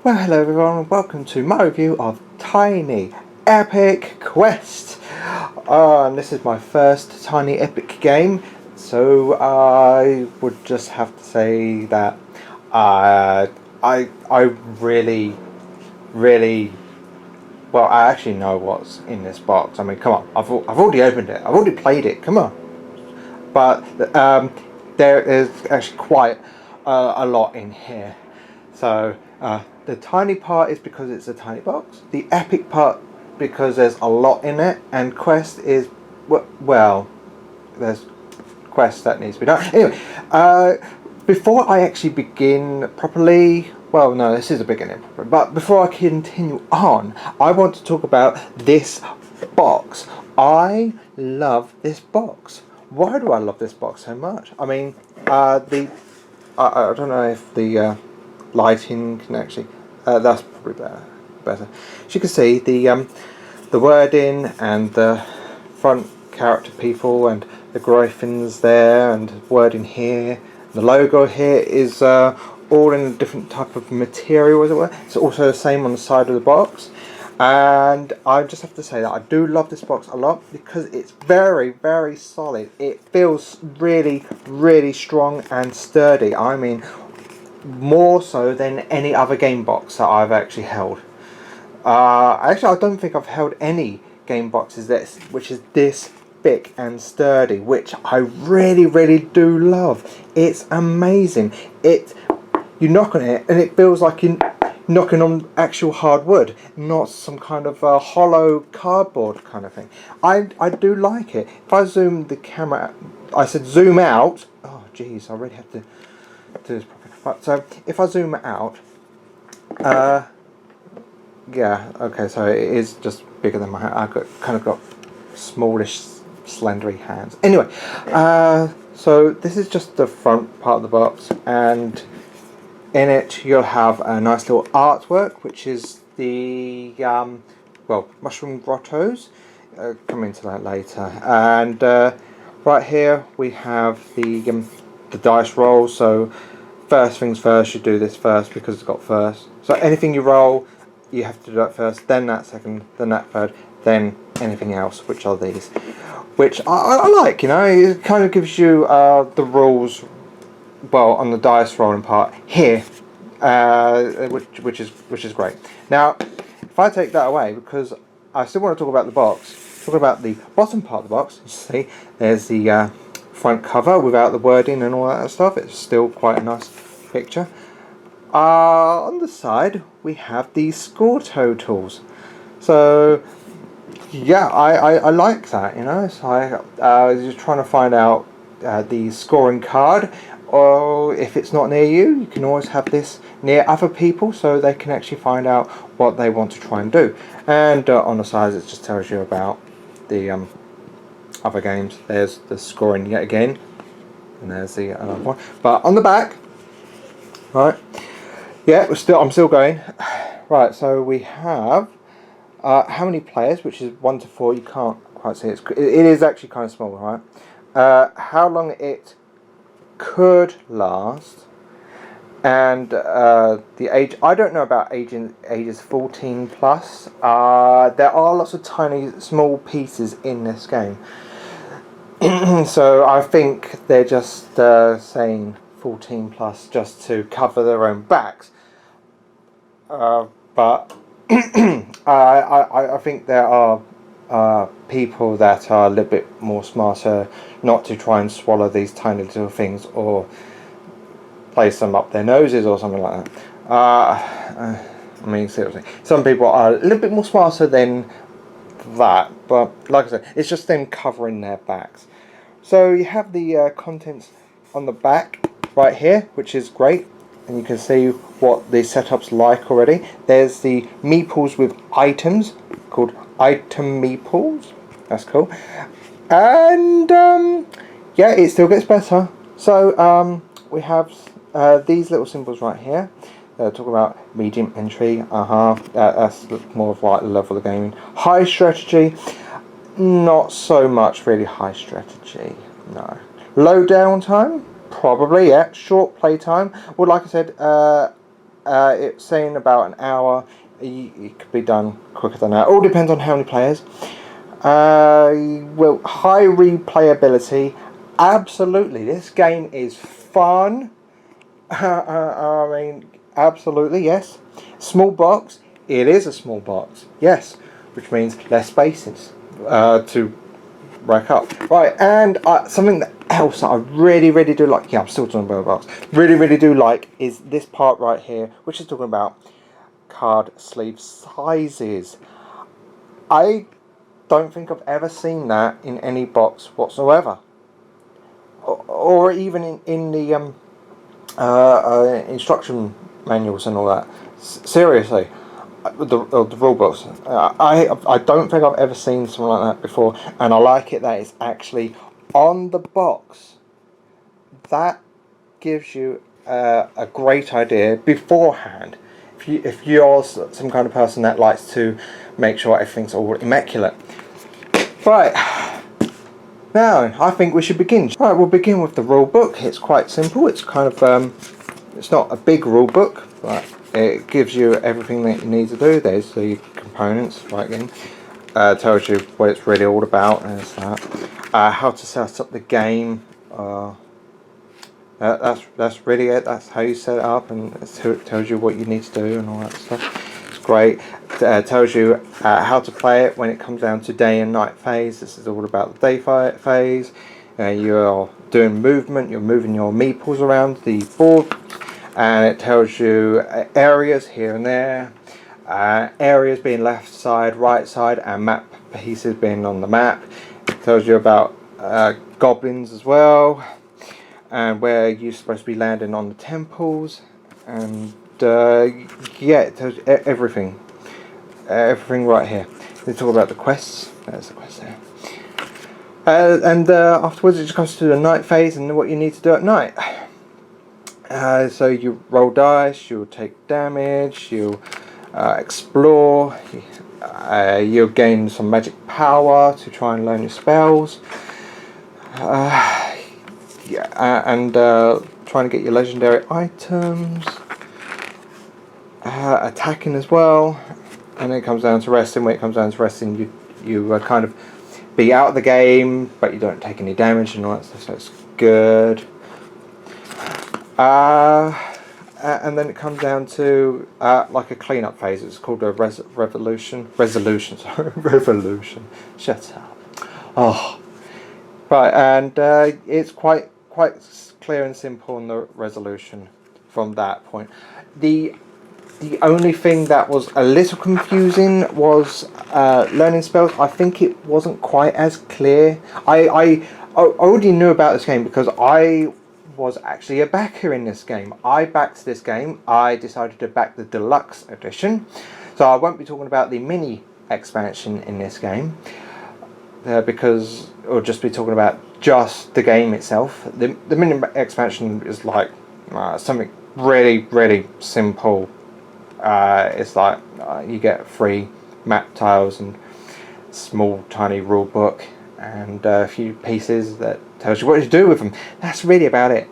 Well, hello everyone, and welcome to my review of Tiny Epic Quest. And this is my first Tiny Epic game, so I would just have to say that I really, well, I actually know what's in this box. I mean, come on, I've already opened it, I've already played it, come on. But there is actually quite a lot in here. So the tiny part is because it's a tiny box. The epic part because there's a lot in it, and quest is well, there's quest that needs to be done. Anyway, before I actually begin properly, well, no, this is a beginning, but before I continue on, I want to talk about this box. I love this box. Why do I love this box so much? I mean, I don't know if the lighting can actually that's probably better. As you can see, the wording and the front character people and the Gryphons there and wording here. The logo here is all in a different type of material, as it were. It's also the same on the side of the box. And I just have to say that I do love this box a lot because it's very, very solid. It feels really, really strong and sturdy. I mean, more so than any other game box that I've actually held. Actually, I don't think I've held any game boxes which is this thick and sturdy, which I really, really do love. It's amazing. You knock on it and it feels like you're knocking on actual hard wood, not some kind of hollow cardboard kind of thing. I do like it. If I zoom the camera, I said zoom out. Oh jeez, I really have to do this properly. Right, so if I zoom out, yeah, okay, so it is just bigger than my hand. I've kind of got smallish, slendery hands. Anyway, so this is just the front part of the box, and in it you'll have a nice little artwork, which is the mushroom grottos. Come into that later. And right here we have the dice roll. So first things first, you do this first because it's got first. So anything you roll, you have to do that first, then that second, then that third, then anything else, which are these, which I like. You know, it kind of gives you the rules. Well, on the dice rolling part here, which is great. Now, if I take that away, because I still want to talk about the box, talk about the bottom part of the box. You see, there's the front cover without the wording and all that stuff. It's still quite a nice picture. On the side, we have the score totals. So, yeah, I like that. You know, so I was just trying to find out the scoring card. Or if it's not near you, you can always have this near other people so they can actually find out what they want to try and do. And on the sides it just tells you about the other games. There's the scoring yet again, and there's the other one. But on the back, right, yeah, I'm still going. Right, so we have how many players, which is 1 to 4. You can't quite see it. It is actually kind of small, right? How long it could last, and the age, I don't know about ages 14 plus. There are lots of tiny small pieces in this game. So I think they're just saying 14 plus just to cover their own backs, but I think there are people that are a little bit more smarter not to try and swallow these tiny little things or place them up their noses or something like that. I mean, seriously, some people are a little bit more smarter than that, but like I said, it's just them covering their backs. So you have the contents on the back right here, which is great, and you can see what the setup's like already. There's the meeples with items called item meeples. That's cool. And yeah, it still gets better. So we have these little symbols right here. Talk about medium entry. That's more of like the level of the game. High strategy, not so much really high strategy. No. Low downtime, probably, yeah. Short play time. Well, like I said, it's saying about an hour. It could be done quicker than that. All depends on how many players. Well, high replayability. Absolutely, this game is fun. I mean, absolutely, yes. Small box. It is a small box, yes, which means less spaces to rack up. Right, and something else that I really do like. Yeah, I'm still talking about box. Really do like is this part right here, which is talking about card sleeve sizes. I don't think I've ever seen that in any box whatsoever, or even in the instruction manuals and all that. Seriously, the rule books. I don't think I've ever seen something like that before, and I like it that it's actually on the box. That gives you a great idea beforehand. If you're some kind of person that likes to make sure everything's all immaculate. Right, now I think we should begin. Right, we'll begin with the rule book. It's quite simple. It's kind of it's not a big rule book, but it gives you everything that you need to do. There's the components right in. Tells you what it's really all about. There's that. How to set up the game. That's really it. That's how you set it up, and it tells you what you need to do and all that stuff. It's great. Tells you how to play it when it comes down to day and night phase. This is all about the day phase. You're doing movement. You're moving your meeples around the board, and it tells you areas here and there. Areas being left side, right side, and map pieces being on the map. It tells you about goblins as well, and where you're supposed to be landing on the temples, and yeah, it tells you everything right here. They talk about the quests. There's the quest there, and afterwards it just comes to the night phase and what you need to do at night. So you roll dice, you'll take damage, you'll explore, you'll gain some magic power to try and learn your spells. And trying to get your legendary items, attacking as well, and then it comes down to resting. When it comes down to resting, you kind of be out of the game, but you don't take any damage and all that stuff, so it's good. And then it comes down to like a cleanup phase. It's called a resolution. Sorry, revolution. Shut up. Oh, right, and it's quite clear and simple in the resolution from that point. The only thing that was a little confusing was learning spells. I think it wasn't quite as clear. I already knew about this game because I was actually a backer in this game. I backed this game. I decided to back the deluxe edition. So I won't be talking about the mini expansion in this game because we'll just be talking about just the game itself. The mini expansion is like something really simple. It's like you get free map tiles and small tiny rule book and a few pieces that tells you what to do with them. That's really about it.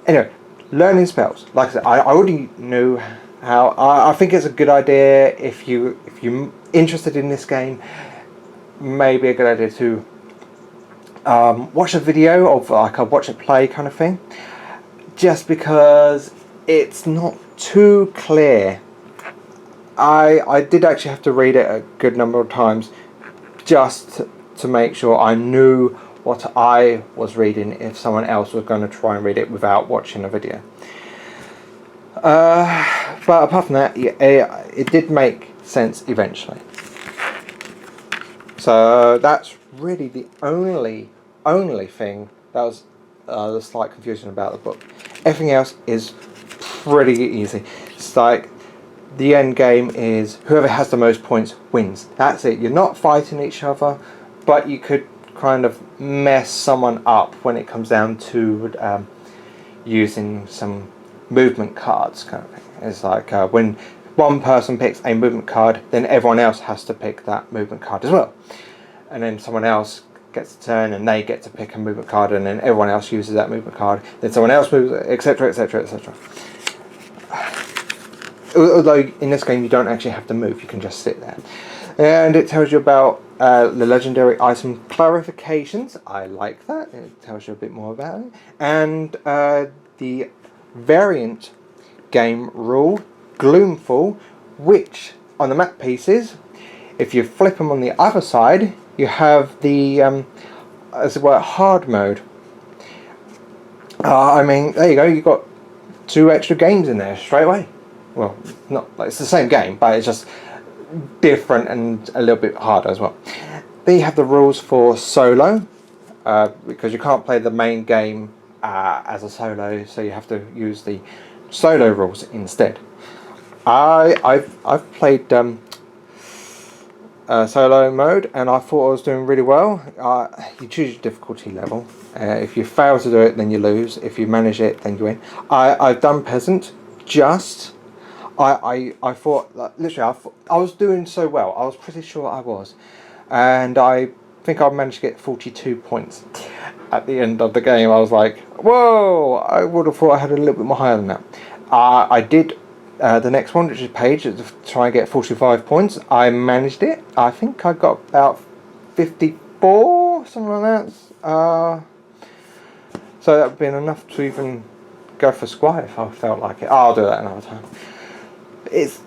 Anyway, learning spells. Like I said, I already knew how. I think it's a good idea if you're interested in this game. Maybe a good idea to watch a video of like a watch it play kind of thing. Just because it's not too clear. I did actually have to read it a good number of times just to make sure I knew what I was reading if someone else was going to try and read it without watching a video. But apart from that, it did make sense eventually. So that's really the only thing that was the slight confusion about the book. Everything else is pretty easy. It's like the end game is whoever has the most points wins. That's it. You're not fighting each other, but you could kind of mess someone up when it comes down to using some movement cards kind of thing. It's like when one person picks a movement card, then everyone else has to pick that movement card as well. And then someone else gets a turn and they get to pick a movement card, and then everyone else uses that movement card, then someone else moves, etc, etc, etc. Although in this game you don't actually have to move, you can just sit there. And it tells you about the legendary item clarifications. I like that. It tells you a bit more about it. And the variant game rule, Gloomfall, which on the map pieces, if you flip them on the other side, you have the as it were, hard mode. I mean, there you go. You've got 2 extra games in there straight away. Well, not like it's the same game, but it's just different and a little bit harder as well. Then you have the rules for solo, because you can't play the main game as a solo, so you have to use the solo rules instead. I've played solo mode, and I thought I was doing really well. You choose your difficulty level. If you fail to do it, then you lose. If you manage it, then you win. I've done peasant. I thought, like, literally, I was doing so well. I was pretty sure I was, and I think I managed to get 42 points at the end of the game. I was like, whoa! I would have thought I had a little bit more higher than that. I did. The next one, which is page, to try and get 45 points. I managed it. I think I got about 54, something like that. So that would have been enough to even go for Squire if I felt like it. I'll do that another time. It's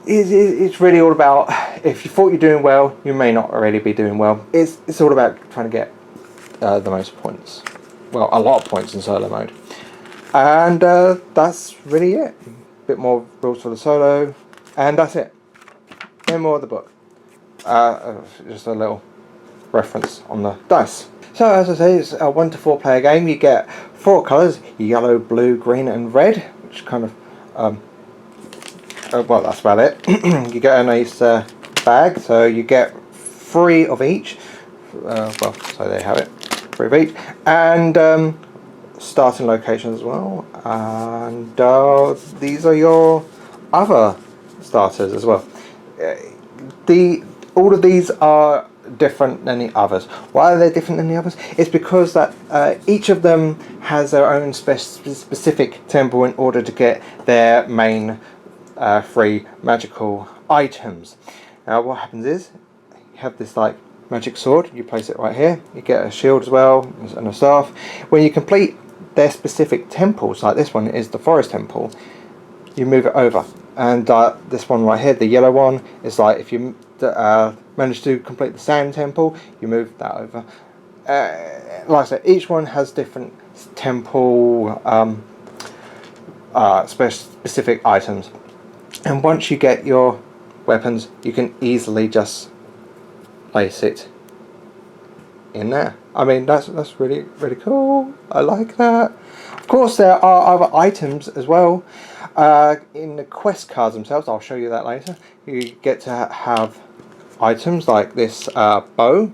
really all about, if you thought you're doing well, you may not already be doing well. It's all about trying to get the most points. Well, a lot of points in solo mode. And that's really it. Bit more rules for the solo, and that's it. No more of the book. Just a little reference on the dice. So as I say, it's a 1 to 4 player game. You get 4 colours: yellow, blue, green and red, which kind of well, that's about it. You get a nice bag, so you get 3 of each. Well, so there you have it, 3 of each, and starting locations as well, and these are your other starters as well. All of these are different than the others. Why are they different than the others? It's because that each of them has their own specific temple in order to get their main 3 magical items. Now what happens is, you have this like magic sword, you place it right here, you get a shield as well and a staff. When you complete their specific temples, like this one is the forest temple, you move it over, and this one right here, the yellow one, is like if you manage to complete the sand temple, you move that over. Like I said, each one has different temple specific items, and once you get your weapons, you can easily just place it in there. I mean, that's really cool. I like that. Of course, there are other items as well in the quest cards themselves. I'll show you that later. You get to have items like this bow.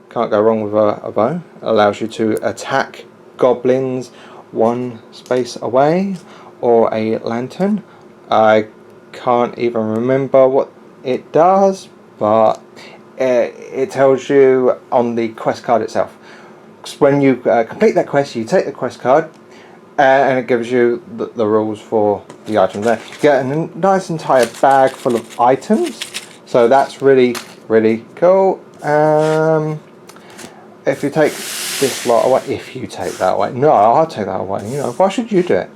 Can't go wrong with a bow. It allows you to attack goblins 1 space away, or a lantern. I can't even remember what it does, but it tells you on the quest card itself. When you complete that quest, you take the quest card, and it gives you the rules for the item there. You get a nice entire bag full of items, so that's really cool. If you take this lot away, if you take that away, no, I'll take that away. You know, why should you do it?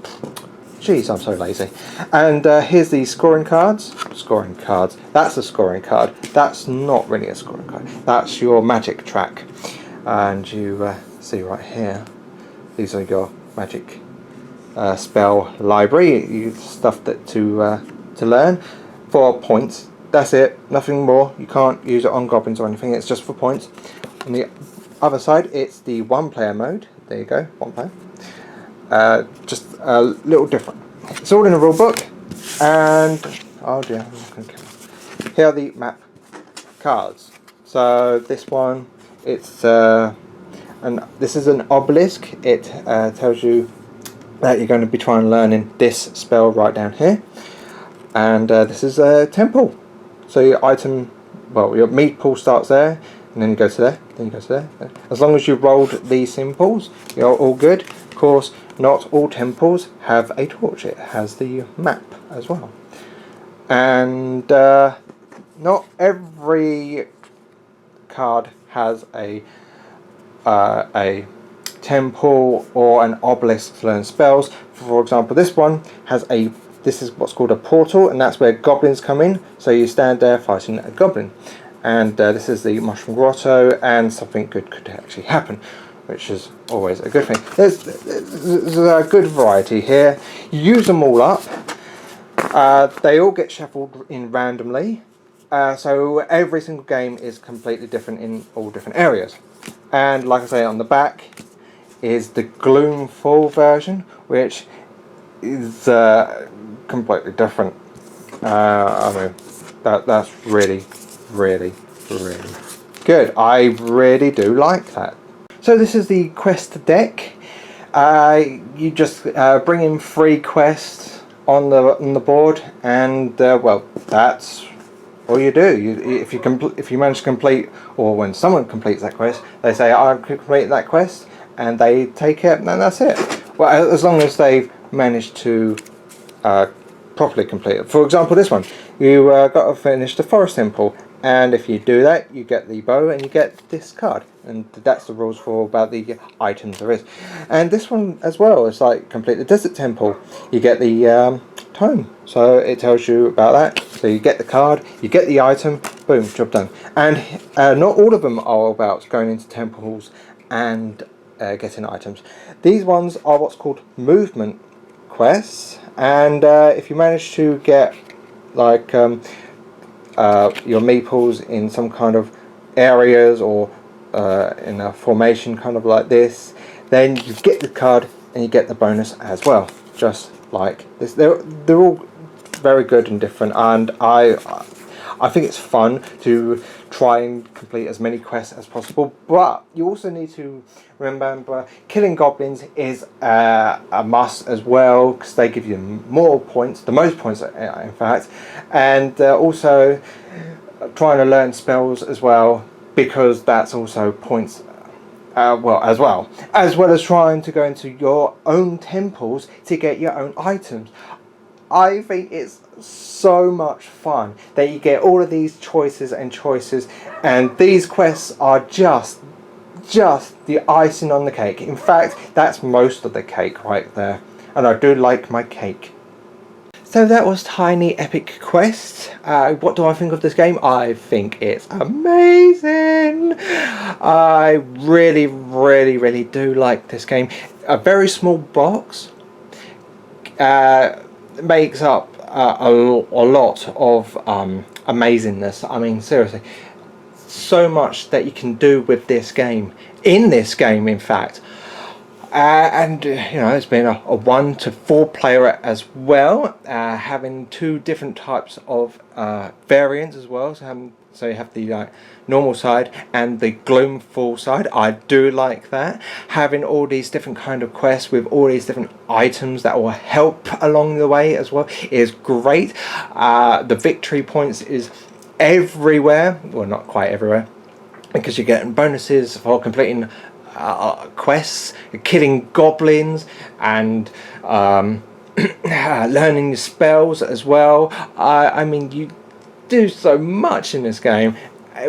Jeez, I'm so lazy. And here's the scoring cards. Scoring cards. That's a scoring card. That's not really a scoring card. That's your magic track. And you see right here, these are your magic spell library. Stuff that to learn for points. That's it. Nothing more. You can't use it on goblins or anything. It's just for points. On the other side, it's the 1 player mode. There you go, 1 player. Just a little different. It's all in the rule book, and oh dear, I'm not going to count. Here are the map cards. So this one, it's this is an obelisk. It tells you that you're going to be trying learning this spell right down here, and this is a temple. So your item, well, your mead pool starts there, and then you go to there, then you go to there. As long as you've rolled these symbols, you're all good. Of course, not all temples have a torch. It has the map as well. and not every card has a temple or an obelisk to learn spells. For example, this one has this is what's called a portal, and that's where goblins come in. So you stand there fighting a goblin, and this is the Mushroom Grotto, and something good could actually happen, which is always a good thing. There's a good variety here. You use them all up. They all get shuffled in randomly, so every single game is completely different in all different areas. And like I say, on the back is the Gloomfall version, which is completely different. I mean, that's really, really, really good. I really do like that. So this is the quest deck. You just bring in 3 quests on the board, and well, that's all you do. If you manage to complete, or when someone completes that quest, they say, "I completed that quest," and they take it, and that's it. Well, as long as they've managed to properly complete it. For example, this one, you got to finish the Forest Temple, and if you do that, you get the bow and you get this card, and that's the rules for about the items there is. And this one as well is like complete the Desert Temple, you get the tome, so it tells you about that. So you get the card, you get the item, boom, job done. And not all of them are about going into temples and getting items. These ones are what's called movement quests, and if you manage to get like your meeples in some kind of areas, or in a formation kind of like this, then you get the card and you get the bonus as well, just like this. They're all very good and different, and I think it's fun to try and complete as many quests as possible, but you also need to remember killing goblins is a must as well, because they give you more points, the most points in fact, and also trying to learn spells as well, because that's also points as well as trying to go into your own temples to get your own items. I think it's so much fun that you get all of these choices, and these quests are just the icing on the cake. In fact, that's most of the cake right there, and I do like my cake. So that was Tiny Epic Quest. What do I think of this game? I think it's amazing. I really, really, really do like this game. A very small box makes up a lot of amazingness. I mean, seriously, so much that you can do with this game, in fact. And you know, it's been a 1 to 4 player as well, having 2 different types of variants as well. So you have the normal side and the Gloomfall side. I do like that. Having all these different kind of quests with all these different items that will help along the way as well is great. The victory points is everywhere. Well, not quite everywhere, because you're getting bonuses for completing quests, killing goblins, and learning spells as well. I mean, you do so much in this game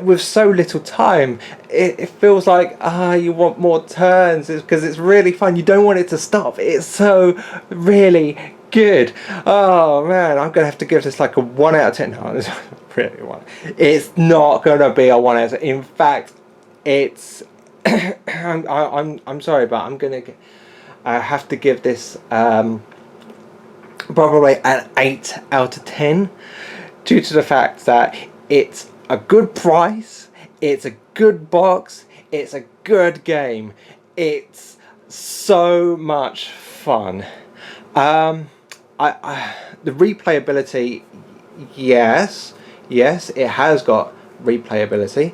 with so little time. It feels like you want more turns, because it's really fun. You don't want it to stop. It's so really good. Oh man, I'm gonna have to give this like a 1 out of 10. No, it's really 1. It's not gonna be a 1 out of 10. In fact, it's I'm sorry, but I have to give this probably an 8 out of 10, due to the fact that it's a good price, it's a good box, it's a good game, it's so much fun. The replayability, yes, it has got replayability.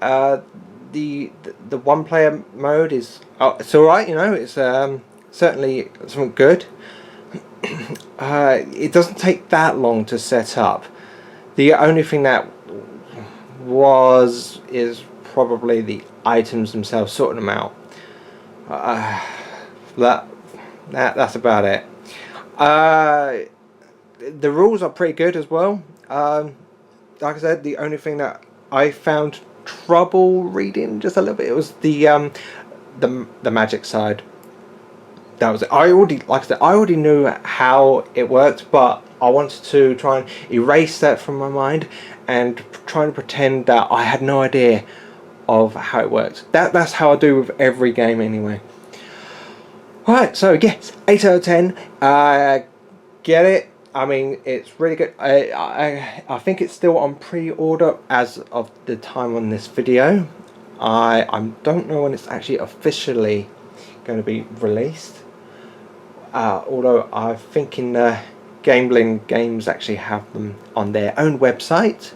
The 1 player mode is it's alright, you know, it's certainly something good. It doesn't take that long to set up. The only thing that is probably the items themselves, sorting them out. That's about it. The rules are pretty good as well. Like I said, the only thing that I found trouble reading just a little bit, it was the magic side. That was it. Like I said, I already knew how it worked, but I wanted to try and erase that from my mind and try and pretend that I had no idea of how it works. That's how I do with every game anyway. Right, so yes, 8 out of 10. Get it. I mean, it's really good. I think it's still on pre-order as of the time on this video. I don't know when it's actually officially going to be released. Although I think in Gambling Games actually have them on their own website.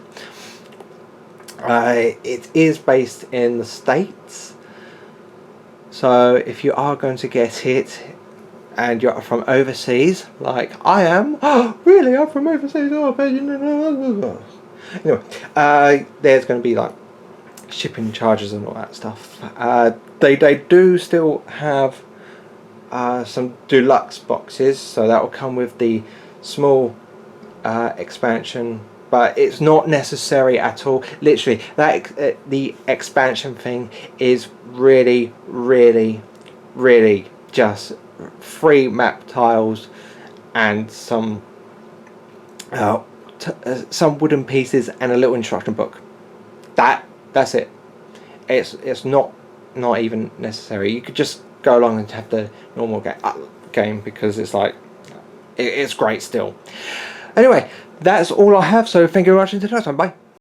It is based in the States, so if you are going to get it and you're from overseas like I am, oh really, I'm from overseas, oh but you know, anyway, there's going to be like shipping charges and all that stuff. They do still have some deluxe boxes, so that will come with the small expansion, but it's not necessary at all. Literally, that the expansion thing is really just 3 map tiles and some wooden pieces and a little instruction book. That's it. It's not even necessary. You could just go along and have the normal game because it's like it's great still. Anyway, that's all I have, so thank you very much until next time. Bye.